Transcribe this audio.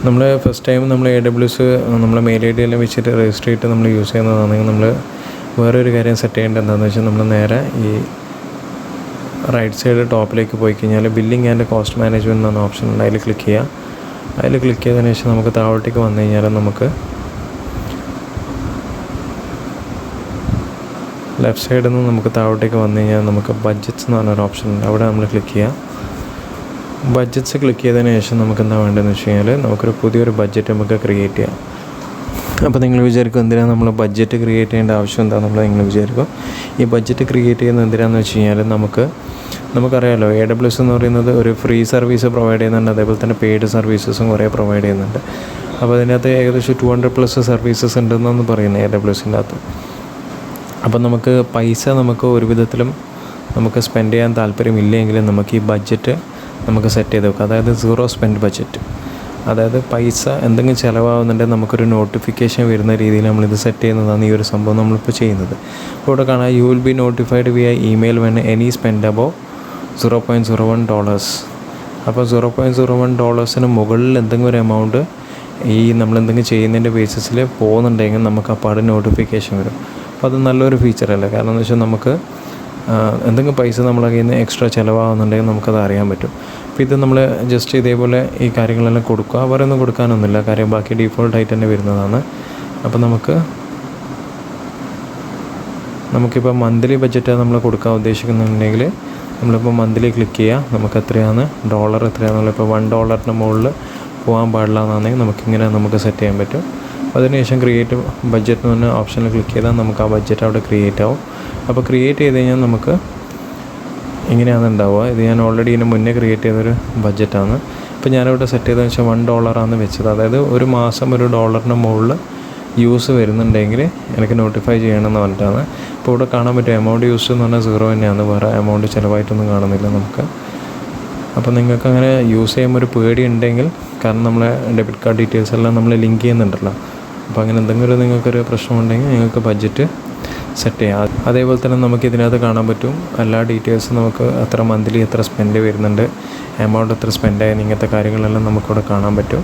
നമ്മൾ first time നമ്മൾ AWS നമ്മളെ മെയിൽ ID എല്ലാം വെച്ചിട്ട് രജിസ്റ്റർ ചെയ്തിട്ട് നമ്മൾ യൂസ് ചെയ്യുന്നതാണെങ്കിൽ നമ്മൾ വേറൊരു കാര്യം സെറ്റ് ചെയ്യേണ്ടത് എന്താണെന്ന് വെച്ചാൽ നമ്മൾ നേരെ ഈ റൈറ്റ് സൈഡ് ടോപ്പിലേക്ക് പോയി കഴിഞ്ഞാൽ ബില്ലിംഗ് ആൻഡ് കോസ്റ്റ് മാനേജ്മെൻറ്റ് എന്ന ഓപ്ഷൻ ഉണ്ട്. അതിൽ ക്ലിക്ക് ചെയ്യുക. അതിൽ ക്ലിക്ക് ചെയ്തതിന് ശേഷം നമുക്ക് താഴോട്ടേക്ക് വന്നു കഴിഞ്ഞാൽ നമുക്ക് ലെഫ്റ്റ് സൈഡിൽ നിന്ന് നമുക്ക് താഴോട്ടേക്ക് വന്നു കഴിഞ്ഞാൽ നമുക്ക് ബഡ്ജറ്റ്സ് എന്ന് പറഞ്ഞൊരു ഓപ്ഷൻ ഉണ്ട്. അവിടെ നമ്മൾ ക്ലിക്ക് ചെയ്യുക. ബഡ്ജറ്റ്സ് ക്ലിക്ക് ചെയ്തതിന് ശേഷം നമുക്ക് എന്താ വേണ്ടതെന്ന് വെച്ച് കഴിഞ്ഞാൽ നമുക്കൊരു പുതിയൊരു ബഡ്ജറ്റ് നമുക്ക് ക്രിയേറ്റ് ചെയ്യാം. അപ്പോൾ നിങ്ങൾ വിചാരിക്കും എന്തിനാണ് നമ്മൾ ബഡ്ജറ്റ് ക്രിയേറ്റ് ചെയ്യേണ്ട ആവശ്യം എന്താണെന്നുള്ളത് നിങ്ങൾ വിചാരിക്കും. ഈ ബഡ്ജറ്റ് ക്രിയേറ്റ് ചെയ്യുന്നത് എന്തിനാണെന്ന് വെച്ച് കഴിഞ്ഞാൽ നമുക്കറിയാമല്ലോ AWS എന്ന് പറയുന്നത് ഒരു ഫ്രീ സർവീസ് പ്രൊവൈഡ് ചെയ്യുന്നുണ്ട്, അതേപോലെ തന്നെ പെയ്ഡ് സർവീസസും കുറേ പ്രൊവൈഡ് ചെയ്യുന്നുണ്ട്. അപ്പോൾ അതിനകത്ത് ഏകദേശം 200+ സർവീസസ് ഉണ്ടെന്നാണ് പറയുന്നത് AWSൻ്റെ അകത്ത്. അപ്പം നമുക്ക് പൈസ നമുക്ക് ഒരു വിധത്തിലും നമുക്ക് സ്പെൻഡ് ചെയ്യാൻ താല്പര്യമില്ലെങ്കിൽ നമുക്ക് ഈ ബഡ്ജറ്റ് നമുക്ക് സെറ്റ് ചെയ്ത് വെക്കാം. അതായത് 0 സ്പെൻഡ് ബഡ്ജറ്റ്. അതായത് പൈസ എന്തെങ്കിലും ചിലവാകുന്നുണ്ടെങ്കിൽ നമുക്കൊരു നോട്ടിഫിക്കേഷൻ വരുന്ന രീതിയിൽ നമ്മളിത് സെറ്റ് ചെയ്യുന്നതാണ് ഈ ഒരു സംഭവം നമ്മളിപ്പോൾ ചെയ്യുന്നത്. അപ്പോൾ ഇവിടെ കാണാം you will be notified via email when any spend above $0.01. അപ്പോൾ $0.01 മുകളിൽ എന്തെങ്കിലും ഒരു എമൗണ്ട് ഈ നമ്മളെന്തെങ്കിലും ചെയ്യുന്നതിൻ്റെ ബേസിസിൽ പോകുന്നുണ്ടെങ്കിൽ നമുക്ക് അപ്പോൾ നോട്ടിഫിക്കേഷൻ വരും. അപ്പോൾ അത് നല്ലൊരു ഫീച്ചറല്ലേ. കാരണം എന്ന് വെച്ചാൽ നമുക്ക് എന്തെങ്കിലും പൈസ നമ്മളെ കയ്യിൽ നിന്ന് എക്സ്ട്രാ ചിലവാകുന്നുണ്ടെങ്കിൽ നമുക്കത് അറിയാൻ പറ്റും. അപ്പോൾ ഇത് നമ്മൾ ജസ്റ്റ് ഇതേപോലെ ഈ കാര്യങ്ങളെല്ലാം കൊടുക്കുക. അവരൊന്നും കൊടുക്കാനൊന്നുമില്ല, കാര്യം ബാക്കി ഡീഫോൾട്ടായിട്ട് തന്നെ വരുന്നതാണ്. അപ്പോൾ നമുക്കിപ്പോൾ മന്ത്ലി ബഡ്ജറ്റാണ് നമ്മൾ കൊടുക്കാൻ ഉദ്ദേശിക്കുന്നുണ്ടെങ്കിൽ നമ്മളിപ്പോൾ മന്ത്ലി ക്ലിക്ക് ചെയ്യുക. നമുക്ക് എത്രയാണ് ഡോളർ എത്രയാണെന്നുള്ള ഇപ്പോൾ $1 മുകളിൽ പോകാൻ പാടില്ല എന്നാണെങ്കിൽ നമുക്കിങ്ങനെ നമുക്ക് സെറ്റ് ചെയ്യാൻ പറ്റും. അതിനുശേഷം ക്രിയേറ്റ് ബഡ്ജറ്റ് എന്ന് പറഞ്ഞ ഓപ്ഷനിൽ ക്ലിക്ക് ചെയ്താൽ നമുക്ക് ആ ബഡ്ജറ്റ് അവിടെ ക്രിയേറ്റ് ആവും. അപ്പോൾ ക്രിയേറ്റ് ചെയ്ത് കഴിഞ്ഞാൽ നമുക്ക് ഇങ്ങനെയാണ് ഉണ്ടാവുക. ഇത് ഞാൻ ഓൾറെഡി ഇതിന് മുന്നേ ക്രിയേറ്റ് ചെയ്തൊരു ബഡ്ജറ്റാണ്. ഇപ്പോൾ ഞാനിവിടെ സെറ്റ് ചെയ്തതെന്ന് വെച്ചാൽ $1 വെച്ചത്. അതായത് ഒരു മാസം $1 മുകളിൽ യൂസ് വരുന്നുണ്ടെങ്കിൽ എനിക്ക് നോട്ടിഫൈ ചെയ്യണമെന്ന് പറഞ്ഞിട്ടാണ്. ഇപ്പോൾ ഇവിടെ കാണാൻ പറ്റും എമൗണ്ട് യൂസ് എന്ന് പറഞ്ഞാൽ 0 തന്നെയാണ്, വേറെ എമൗണ്ട് ചിലവായിട്ടൊന്നും കാണുന്നില്ല നമുക്ക്. അപ്പോൾ നിങ്ങൾക്ക് അങ്ങനെ യൂസ് ചെയ്യുമ്പോൾ ഒരു പേടി ഉണ്ടെങ്കിൽ, കാരണം നമ്മളെ ഡെബിറ്റ് കാർഡ് ഡീറ്റെയിൽസ് എല്ലാം നമ്മൾ ലിങ്ക് ചെയ്യുന്നുണ്ടല്ലോ, അപ്പോൾ അങ്ങനെ എന്തെങ്കിലും നിങ്ങൾക്കൊരു പ്രശ്നമുണ്ടെങ്കിൽ നിങ്ങൾക്ക് ബഡ്ജറ്റ് സെറ്റ് ചെയ്യാം. അതേപോലെ തന്നെ നമുക്ക് ഇതിനകത്ത് കാണാൻ പറ്റും എല്ലാ ഡീറ്റെയിൽസും. നമുക്ക് എത്ര മന്ത്ലി എത്ര സ്പെൻഡ് വരുന്നുണ്ട്, എമൗണ്ട് എത്ര സ്പെൻഡ് ആയി, ഇങ്ങനത്തെ കാര്യങ്ങളെല്ലാം നമുക്കിവിടെ കാണാൻ പറ്റും.